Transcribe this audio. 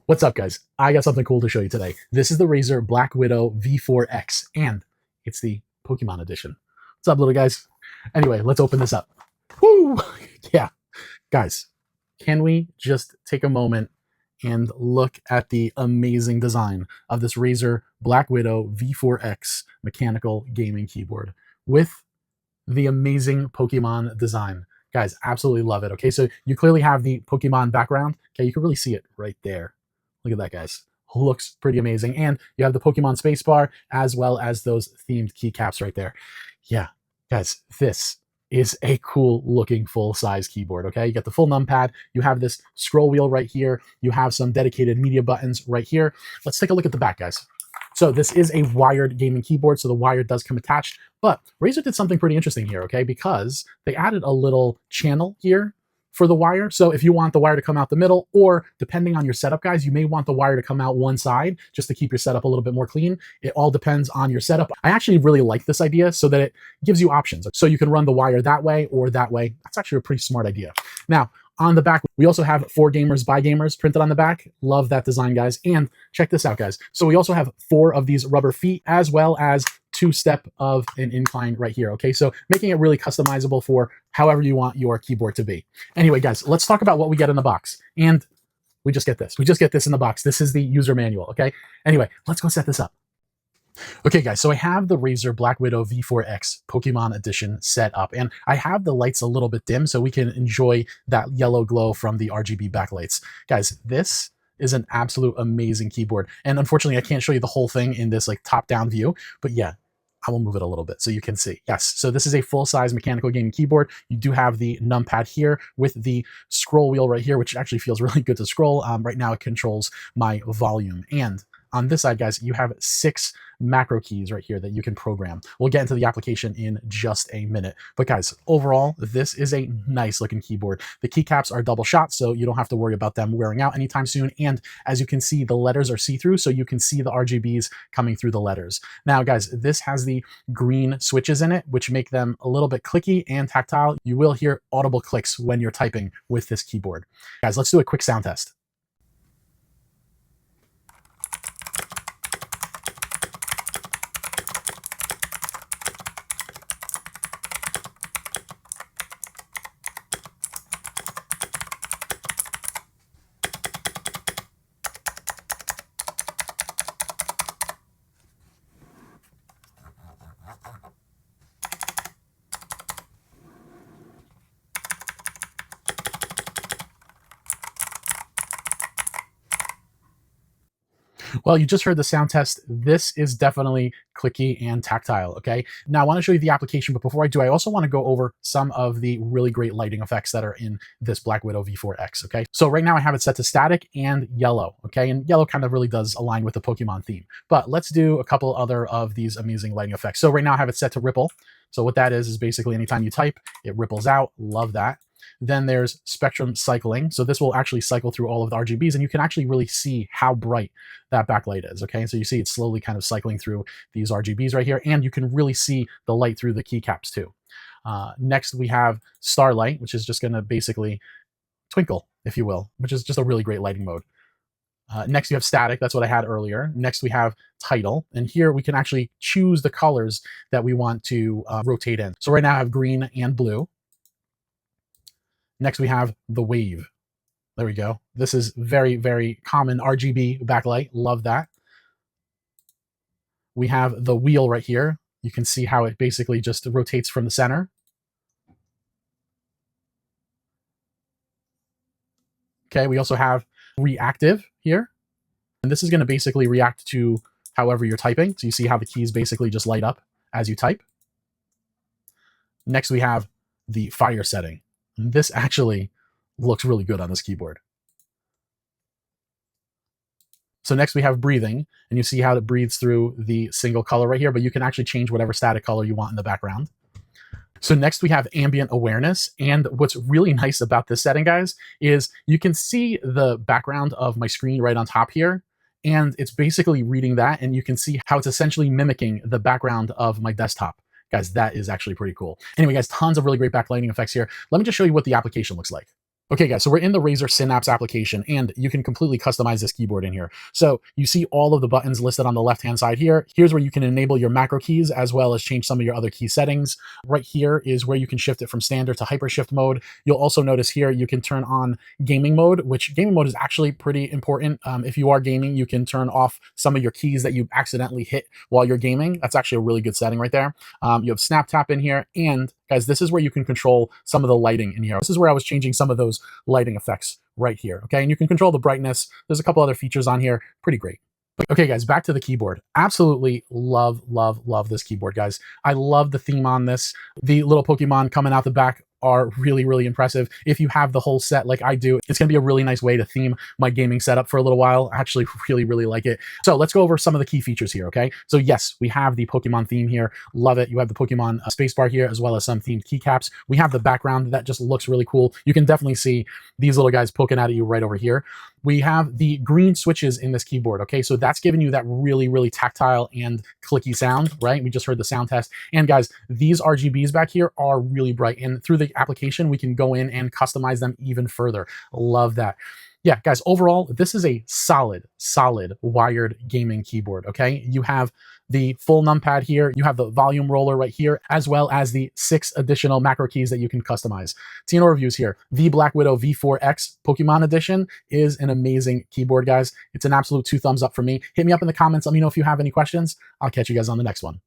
What's up, guys? I got something cool to show you today. This is the Razer Blackwidow V4X, and it's the Pokemon edition. What's up, little guys? Anyway, let's open this up. Woo! Yeah, guys, can we just take a moment and look at the amazing design of this Razer Blackwidow V4X mechanical gaming keyboard with the amazing Pokemon design? Guys, absolutely love it. Okay, so you clearly have the Pokemon background. Okay, you can really see it right there. Look at that, guys. Looks pretty amazing. And you have the Pokemon spacebar as well as those themed keycaps right there. Yeah, guys, this is a cool looking full size keyboard. Okay, you got the full numpad. You have this scroll wheel right here. You have some dedicated media buttons right here. Let's take a look at the back, guys. So this is a wired gaming keyboard, so the wire does come attached, but Razer did something pretty interesting here, okay? Because they added a little channel here for the wire. So if you want the wire to come out the middle, or depending on your setup, guys, you may want the wire to come out one side just to keep your setup a little bit more clean. It all depends on your setup. I actually really like this idea so that it gives you options. So you can run the wire that way or that way. That's actually a pretty smart idea. Now, on the back, we also have For Gamers by Gamers printed on the back. Love that design, guys. And check this out, guys. So we also have 4 of these rubber feet as well as 2-step of an incline right here. Okay, so making it really customizable for however you want your keyboard to be. Anyway, guys, let's talk about what we get in the box. And we just get this. We just get this in the box. This is the user manual, okay? Anyway, let's go set this up. Okay, guys, so I have the Razer Blackwidow V4X Pokemon Edition set up, and I have the lights a little bit dim so we can enjoy that yellow glow from the RGB backlights. Guys, this is an absolute amazing keyboard, and unfortunately, I can't show you the whole thing in this like top-down view, but yeah, I will move it a little bit so you can see. Yes, so this is a full-size mechanical gaming keyboard. You do have the numpad here with the scroll wheel right here, which actually feels really good to scroll. Right now, it controls my volume, and on this side, guys, you have 6 macro keys right here that you can program. We'll get into the application in just a minute. But guys, overall, this is a nice looking keyboard. The keycaps are double shot, so you don't have to worry about them wearing out anytime soon. And as you can see, the letters are see-through, so you can see the RGBs coming through the letters. Now, guys, this has the green switches in it, which make them a little bit clicky and tactile. You will hear audible clicks when you're typing with this keyboard. Guys, let's do a quick sound test. Well, you just heard the sound test. This is definitely clicky and tactile, okay? Now, I want to show you the application, but before I do, I also want to go over some of the really great lighting effects that are in this Blackwidow V4X, okay? So right now I have it set to static and yellow, okay? And yellow kind of really does align with the Pokemon theme. But let's do a couple other of these amazing lighting effects. So right now I have it set to ripple. So what that is basically anytime you type, it ripples out. Love that. Then there's spectrum cycling. So this will actually cycle through all of the RGBs, and you can actually really see how bright that backlight is, okay? So you see it's slowly kind of cycling through these RGBs right here, and you can really see the light through the keycaps too. Next, we have Starlight, which is just gonna basically twinkle, if you will, which is just a really great lighting mode. Next, you have Static. That's what I had earlier. Next, we have Title. And here we can actually choose the colors that we want to rotate in. So right now I have green and blue. Next, we have the Wave. There we go. This is very, very common RGB backlight. Love that. We have the wheel right here. You can see how it basically just rotates from the center. Okay, we also have Reactive here. And this is going to basically react to however you're typing. So you see how the keys basically just light up as you type. Next, we have the Fire setting. This actually looks really good on this keyboard. So next we have Breathing, and you see how it breathes through the single color right here, but you can actually change whatever static color you want in the background. So next we have Ambient Awareness, and what's really nice about this setting, guys, is you can see the background of my screen right on top here, and it's basically reading that, and you can see how it's essentially mimicking the background of my desktop. Guys, that is actually pretty cool. Anyway, guys, tons of really great backlighting effects here. Let me just show you what the application looks like. Okay, guys, so we're in the Razer Synapse application, and you can completely customize this keyboard in here. So you see all of the buttons listed on the left-hand side here. Here's where you can enable your macro keys as well as change some of your other key settings. Right here is where you can shift it from standard to hypershift mode. You'll also notice here you can turn on gaming mode, which gaming mode is actually pretty important. If you are gaming, you can turn off some of your keys that you accidentally hit while you're gaming. That's actually a really good setting right there. You have snap tap in here, and guys, this is where you can control some of the lighting in here. This is where I was changing some of those lighting effects right here. Okay, and you can control the brightness. There's a couple other features on here. Pretty great. Okay, guys, back to the keyboard. Absolutely love, love, love this keyboard, guys. I love the theme on this. The little Pokemon coming out the back are really, really impressive. If you have the whole set like I do, it's going to be a really nice way to theme my gaming setup for a little while. I actually really, really like it. So let's go over some of the key features here, okay? So yes, we have the Pokemon theme here. Love it. You have the Pokemon spacebar here, as well as some themed keycaps. We have the background that just looks really cool. You can definitely see these little guys poking out at you right over here. We have the green switches in this keyboard, okay? So that's giving you that really, really tactile and clicky sound, right? We just heard the sound test. And guys, these RGBs back here are really bright. And through the application, we can go in and customize them even further. Love that. Yeah, guys, overall, this is a solid wired gaming keyboard, okay? You have the full numpad here, you have the volume roller right here, as well as the 6 additional macro keys that you can customize. TNO reviews here. The Blackwidow V4X Pokemon Edition is an amazing keyboard, guys. It's an absolute 2 thumbs up for me. Hit me up in the comments. Let me know if you have any questions. I'll catch you guys on the next one.